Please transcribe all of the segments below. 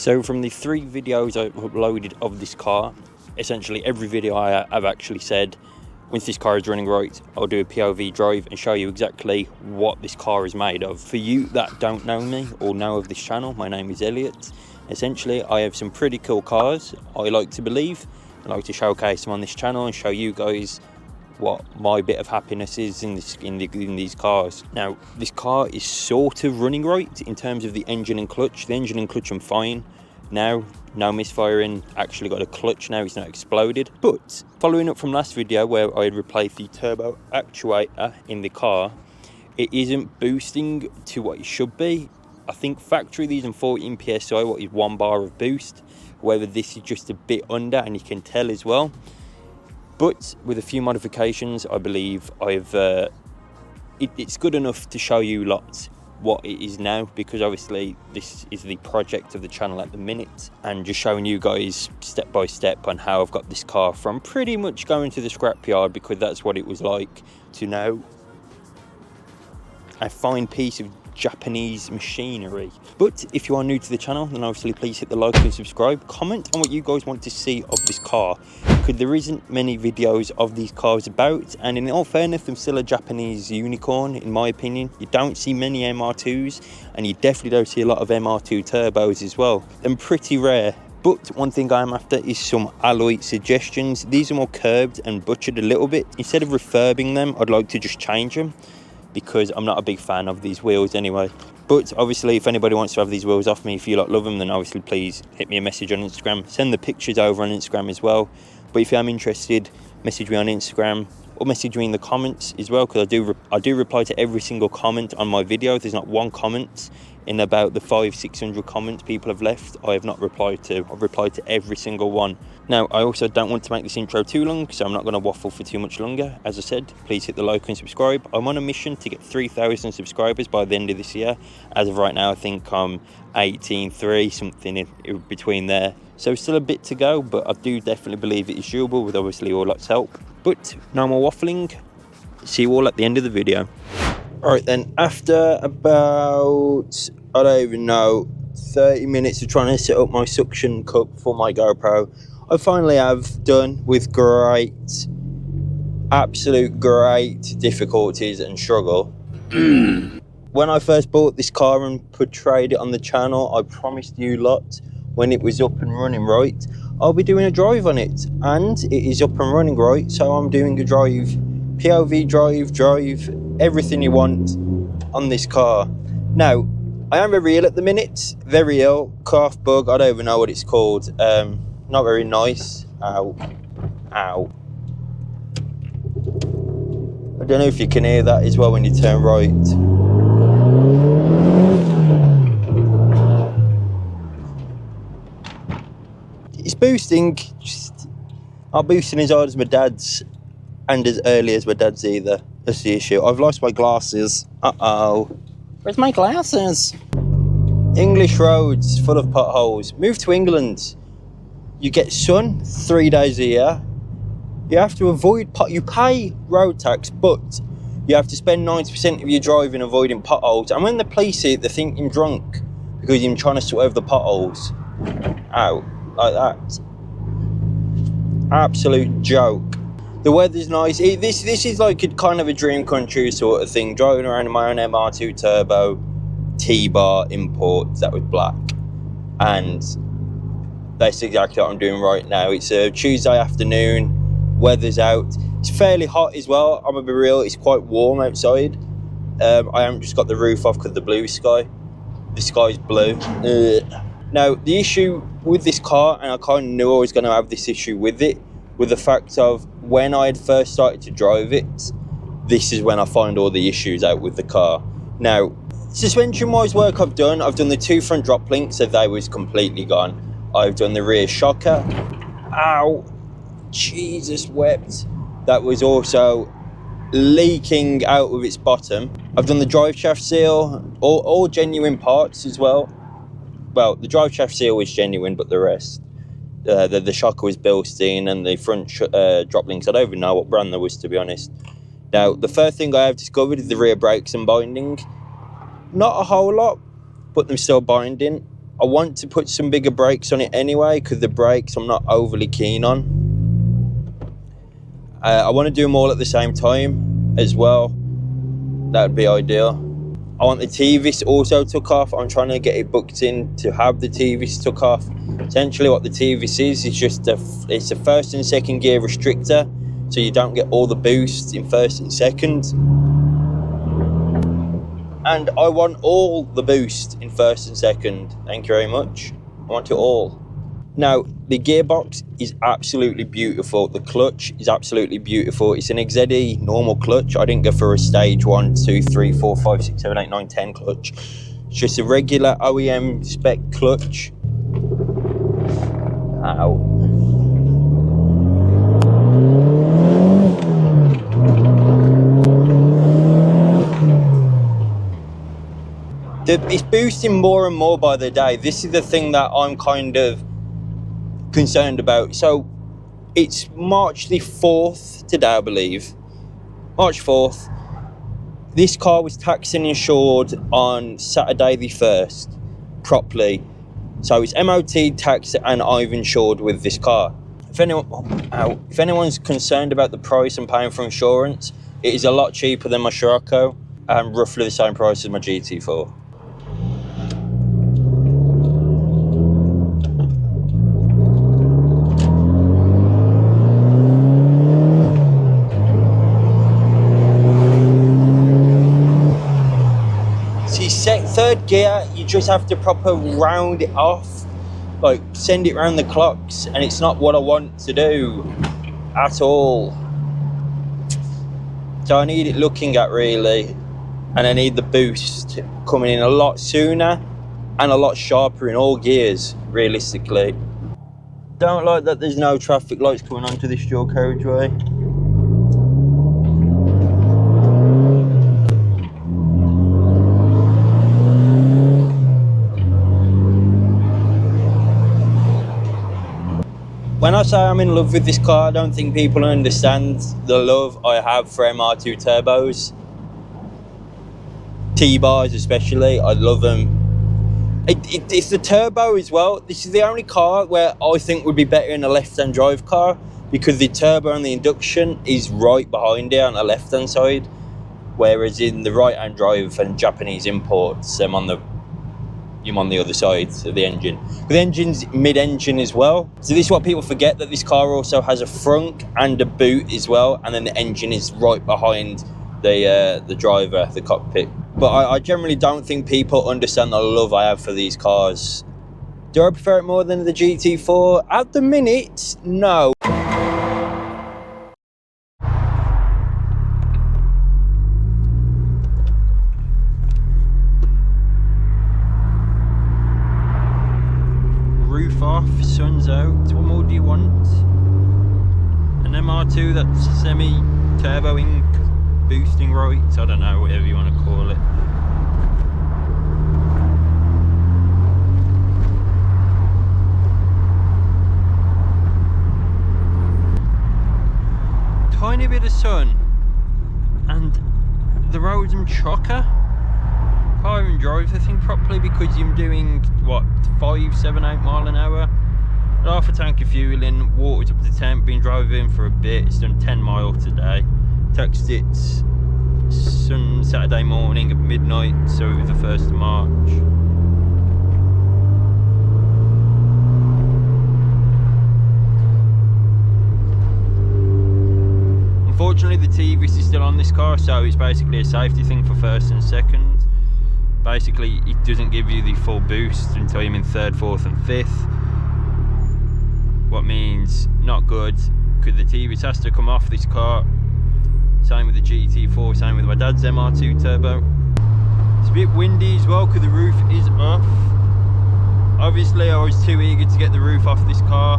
So from the 3 videos I've uploaded of this car, essentially every video I've actually said, once this car is running right, I'll do a POV drive and show you exactly what this car is made of. For you that don't know me or know of this channel, my name is Elliot. Essentially, I have some pretty cool cars, I like to believe. I like to showcase them on this channel and show you guys what my bit of happiness is in these cars. Now, this car is sort of running right in terms of the engine and clutch. The engine and clutch I'm fine now, no misfiring, actually got a clutch now, it's not exploded. But following up from last video where I had replaced the turbo actuator in the car, it isn't boosting to what it should be. I think factory these in 14 PSI, what is 1 bar of boost. Whether this is just a bit under, and you can tell as well. But with a few modifications, I believe it's good enough to show you lots what it is now, because obviously this is the project of the channel at the minute, and just showing you guys step by step on how I've got this car from pretty much going to the scrapyard, because that's what it was like, to now a fine piece of Japanese machinery. But if you are new to the channel, then obviously please hit the like and subscribe. Comment on what you guys want to see of this car, because there isn't many videos of these cars about, and in all fairness, I'm still a Japanese unicorn in my opinion. You don't see many MR2s, and you definitely don't see a lot of MR2 turbos as well. They're pretty rare. But one thing I am after is some alloy suggestions. These are more curved and butchered a little bit. Instead of refurbing them, I'd like to just change them, because I'm not a big fan of these wheels anyway. But obviously, if anybody wants to have these wheels off me, if you lot love them, then obviously please hit me a message on Instagram. Send the pictures over on Instagram as well. But if you are interested, message me on Instagram or message me in the comments as well, because I do reply to every single comment on my video. There's not one comment in about the 500-600 comments people have left I have not replied to. I've replied to every single one. Now, I also don't want to make this intro too long, so I'm not going to waffle for too much longer. As I said, please hit the like and subscribe. I'm on a mission to get 3,000 subscribers by the end of this year. As of right now, I think I'm 18.3, something in between there. So still a bit to go, but I do definitely believe it is doable with obviously all lot's help. But no more waffling. See you all at the end of the video. Alright then, after about, I don't even know, 30 minutes of trying to set up my suction cup for my GoPro, I finally have done with absolute great difficulties and struggle. When I first bought this car and portrayed it on the channel, I promised you lot when it was up and running right, I'll be doing a drive on it, and it is up and running right, so I'm doing a drive, POV drive, everything you want on this car. Now, I am very ill at the minute, very ill, cough, bug, I don't even know what it's called, not very nice. Ow, ow. I don't know if you can hear that as well when you turn right. It's boosting, just not boosting as hard as my dad's and as early as my dad's either. That's the issue. I've lost my glasses. Uh-oh. Where's my glasses? English roads full of potholes. Move to England. You get sun 3 days a year. You have to avoid you pay road tax, but you have to spend 90% of your driving avoiding potholes. And when the police see it, they think you're drunk because you're trying to sort over the potholes. Ow. Like that. Absolute joke. The weather's nice. This is like a kind of a dream country sort of thing. Driving around in my own MR2 Turbo T-Bar import that was black. And that's exactly what I'm doing right now. It's a Tuesday afternoon. Weather's out. It's fairly hot as well. I'm gonna be real. It's quite warm outside. I haven't just got the roof off because of the blue sky. The sky's blue. Now, the issue with this car, and I kind of knew I was going to have this issue with it, with the fact of when I had first started to drive it, this is when I find all the issues out with the car. Now, suspension-wise work I've done the 2 front drop links, so they was completely gone. I've done the rear shocker. Ow! Jesus wept. That was also leaking out of its bottom. I've done the drive shaft seal, all genuine parts as well. Well, the drive shaft seal was genuine, but the rest, the shocker was Bilstein, and the front drop links, I don't even know what brand there was, to be honest. Now, the first thing I have discovered is the rear brakes and binding. Not a whole lot, but them still binding. I want to put some bigger brakes on it anyway, because the brakes I'm not overly keen on. I want to do them all at the same time as well. That would be ideal. I want the T-Vis also took off. I'm trying to get it booked in to have the T-Vis took off. Essentially what the T-Vis is just it's a first and second gear restrictor, so you don't get all the boost in first and second. And I want all the boost in first and second. Thank you very much. I want it all. Now, the gearbox is absolutely beautiful. The clutch is absolutely beautiful. It's an XZE normal clutch. I didn't go for a stage 1, 2, 3, 4, 5, 6, 7, 8, 9, 10 clutch. It's just a regular OEM spec clutch. Ow. It's boosting more and more by the day. This is the thing that I'm kind of concerned about. So it's March the 4th today, I believe. March 4th. This car was taxed and insured on Saturday the 1st, properly. So it's MOT, taxed, and I've insured with this car. If anyone's concerned about the price I'm paying for insurance, it is a lot cheaper than my Scirocco and roughly the same price as my GT4. Third gear, you just have to proper round it off, like send it round the clocks, and it's not what I want to do at all. So I need it looking at really, and I need the boost coming in a lot sooner and a lot sharper in all gears, realistically. Don't like that there's no traffic lights coming onto this dual carriageway. When I say I'm in love with this car, I don't think people understand the love I have for MR2 Turbos. T-bars especially, I love them. It's the turbo as well. This is the only car where I think would be better in a left-hand drive car, because the turbo and the induction is right behind it on the left-hand side, whereas in the right-hand drive and Japanese imports, I'm on the other side of the engine. But the engine's mid-engine as well. So this is what people forget, that this car also has a frunk and a boot as well, and then the engine is right behind the driver, the cockpit. But I generally don't think people understand the love I have for these cars. Do I prefer it more than the GT4? At the minute, no. Roof off, sun's out. What more do you want? An MR2 that's semi-turboing, boosting right, I don't know, whatever you want to call it. Tiny bit of sun and the roads and chocker. Can't even drive the thing properly because I'm doing what, 5, 7, 8 mile an hour. Half a tank of fuel in, water's up to temp, been driving for a bit. It's done 10 miles today. Texted it Saturday morning at midnight, so it was the 1st of March. Unfortunately the T-Vis is still on this car, so it's basically a safety thing for first and second. Basically it doesn't give you the full boost until you're in 3rd, 4th and 5th. What means not good, because the T-Vis has to come off this car. Same with the GT4, same with my dad's MR2 Turbo. It's a bit windy as well because the roof is off. Obviously I was too eager to get the roof off this car.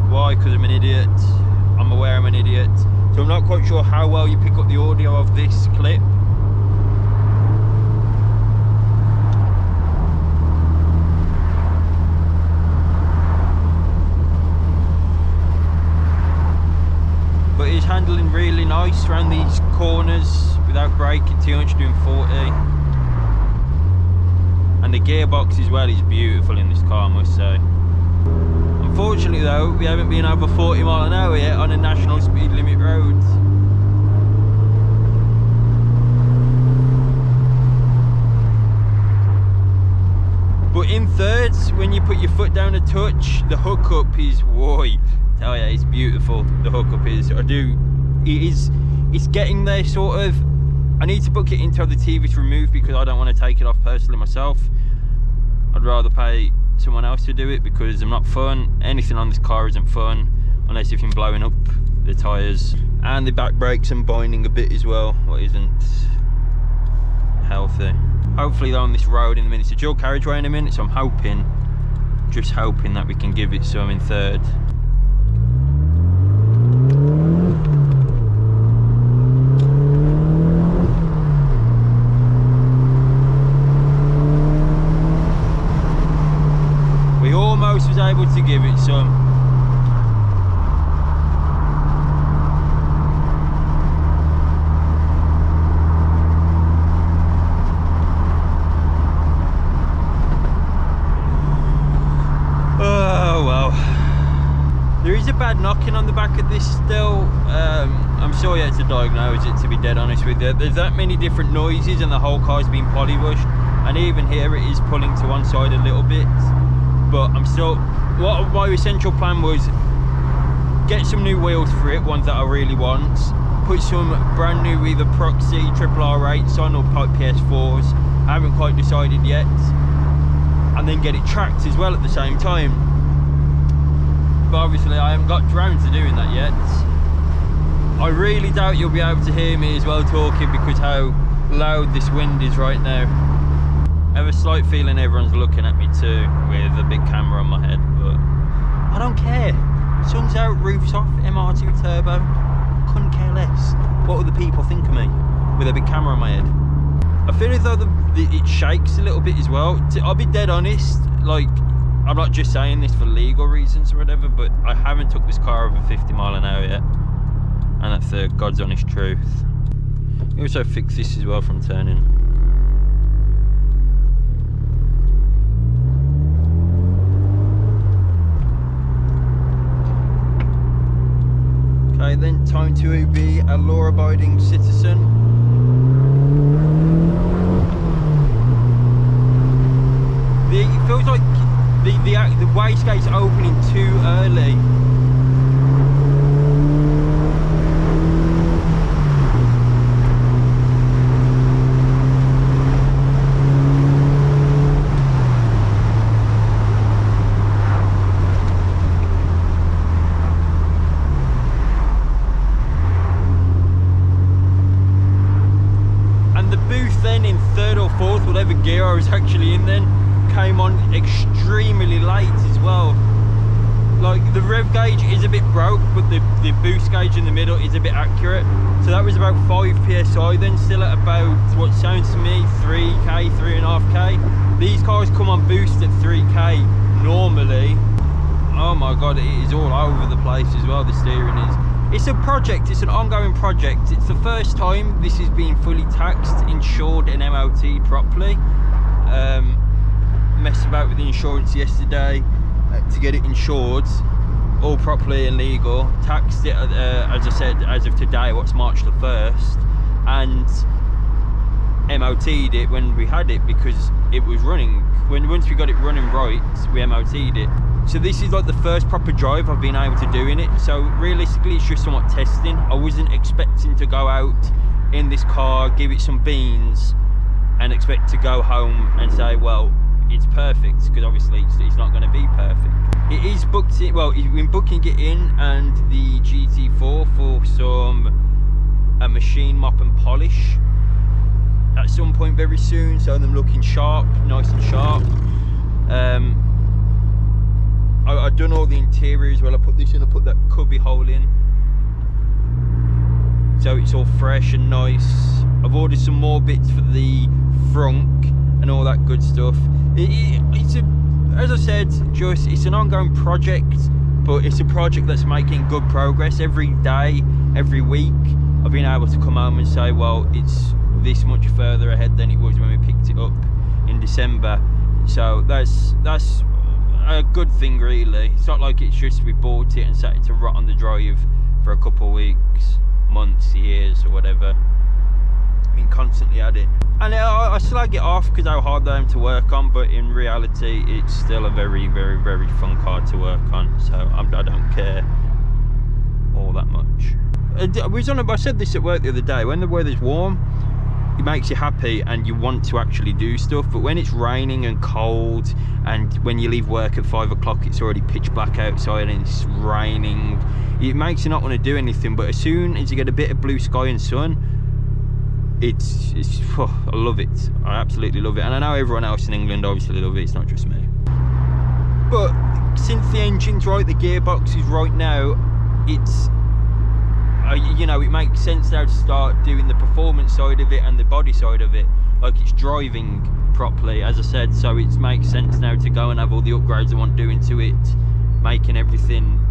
Why? Because I'm an idiot. I'm aware I'm an idiot. So I'm not quite sure how well you pick up the audio of this clip. But he's handling really nice around these corners without braking too much, doing 40. And the gearbox as well is beautiful in this car, I must say. Unfortunately though, we haven't been over 40 mile an hour yet on a national speed limit roads. But in thirds, when you put your foot down a touch, the hookup is, whoa, tell ya, it's beautiful. The hookup is, it's getting there sort of. I need to book it until the TV's removed because I don't want to take it off personally myself. I'd rather pay someone else to do it because I'm not fun. Anything on this car isn't fun unless you've been blowing up the tyres. And the back brakes and binding a bit as well, what isn't healthy. Hopefully though on this road in a minute, it's a dual carriageway in a minute, so I'm hoping, just hoping that we can give it some in third. We almost was able to give it some. There is a bad knocking on the back of this still. I'm sure yet to diagnose it, to be dead honest with you. There's that many different noises and the whole car's been polywashed, and even here it is pulling to one side a little bit. But I'm still, what my essential plan was, get some new wheels for it, ones that I really want, put some brand new either Proxy Triple R8s on or Pipe PS4s, I haven't quite decided yet, and then get it tracked as well at the same time. But obviously I haven't got round to doing that yet. I really doubt you'll be able to hear me as well talking because how loud this wind is right now. I have a slight feeling everyone's looking at me too with a big camera on my head, but I don't care. Sun's out, roof's off, MR2 Turbo, couldn't care less. What will the people think of me with a big camera on my head? I feel as though it shakes a little bit as well. I'll be dead honest, like, I'm not just saying this for legal reasons or whatever, but I haven't took this car over 50 mile an hour yet, and that's the God's honest truth. You also fix this as well from turning. Okay, then time to be a law-abiding citizen. It feels like the wastegate's opening too early. And the boost then in third or fourth, whatever gear I was actually in then, came on extremely late as well. Like the rev gauge is a bit broke, but the boost gauge in the middle is a bit accurate. So that was about 5 psi then, still at about what sounds to me 3k, 3.5k. These cars come on boost at 3k normally. Oh my god, it is all over the place as well, the steering is. It's a project, it's an ongoing project. It's the first time this has been fully taxed, insured and MOT properly. Messed about with the insurance yesterday to get it insured all properly and legal, taxed it as I said as of today, what's March the 1st, and MOT'd it when we had it because it was running. Once we got it running right, we MOT'd it. So this is like the first proper drive I've been able to do in it, so realistically it's just somewhat testing. I wasn't expecting to go out in this car, give it some beans and expect to go home and say, well, it's perfect, because obviously it's not going to be perfect. It is booked in, well, we've been booking it in and the GT4 for some machine mop and polish at some point very soon, so them looking sharp, nice and sharp. I've done all the interior as well. I put this in, I put that cubby hole in, so it's all fresh and nice. I've ordered some more bits for the front and all that good stuff. It's a, as I said, it's an ongoing project, but it's a project that's making good progress every day, every week. I've been able to come home and say, well, it's this much further ahead than it was when we picked it up in December, so that's a good thing really. It's not like it's just we bought it and sat it to rot on the drive for a couple of weeks, months, years or whatever. I mean, constantly at it, and I slag it off because how hard they are to work on, but in reality it's still a very, very, very fun car to work on, so I don't care all that much. I said this at work the other day, when the weather's warm it makes you happy and you want to actually do stuff, but when it's raining and cold and when you leave work at 5 o'clock it's already pitch black outside and it's raining, it makes you not want to do anything. But as soon as you get a bit of blue sky and sun, it's I love it. I absolutely love it, and I know everyone else in England obviously love it, it's not just me. But since the engine's right, the gearbox is right now, it's you know, it makes sense now to start doing the performance side of it and the body side of it, like it's driving properly, as I said. So it makes sense now to go and have all the upgrades I want doing to it, making everything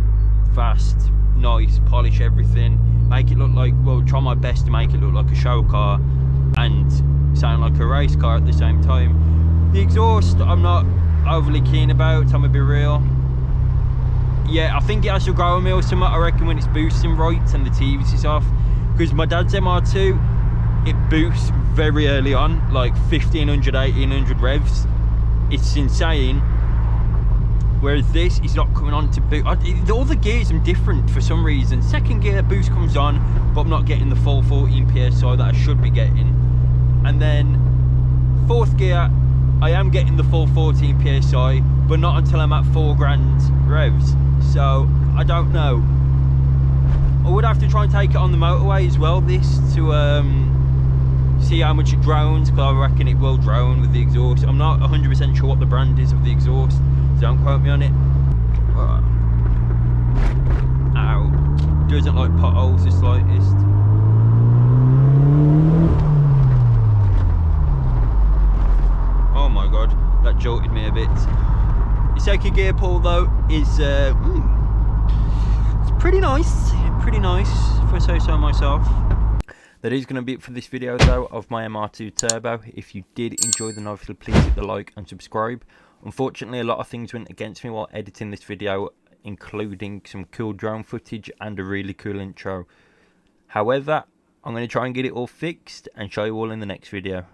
fast, nice, polish everything, make it look like, well, try my best to make it look like a show car and sound like a race car at the same time. The exhaust I'm not overly keen about, I'm gonna be real. Yeah, I think it has to grow on me or something, I reckon, when it's boosting right and the TVs is off, because my dad's MR2, it boosts very early on, like 1500, 1800 revs, it's insane. Whereas this is not coming on to boost. All the gears are different for some reason. Second gear boost comes on, but I'm not getting the full 14 PSI that I should be getting. And then fourth gear, I am getting the full 14 PSI, but not until I'm at 4 grand revs. So I don't know. I would have to try and take it on the motorway as well, this, to see how much it drones, because I reckon it will drone with the exhaust. I'm not 100% sure what the brand is of the exhaust, so don't quote me on it. Ow. Doesn't like potholes the slightest. Oh my god, that jolted me a bit. The second gear pull though is it's pretty nice, if I say so myself. That is going to be it for this video though of my MR2 Turbo. If you did enjoy, then obviously please hit the like and subscribe. Unfortunately, a lot of things went against me while editing this video, including some cool drone footage and a really cool intro. However, I'm going to try and get it all fixed and show you all in the next video.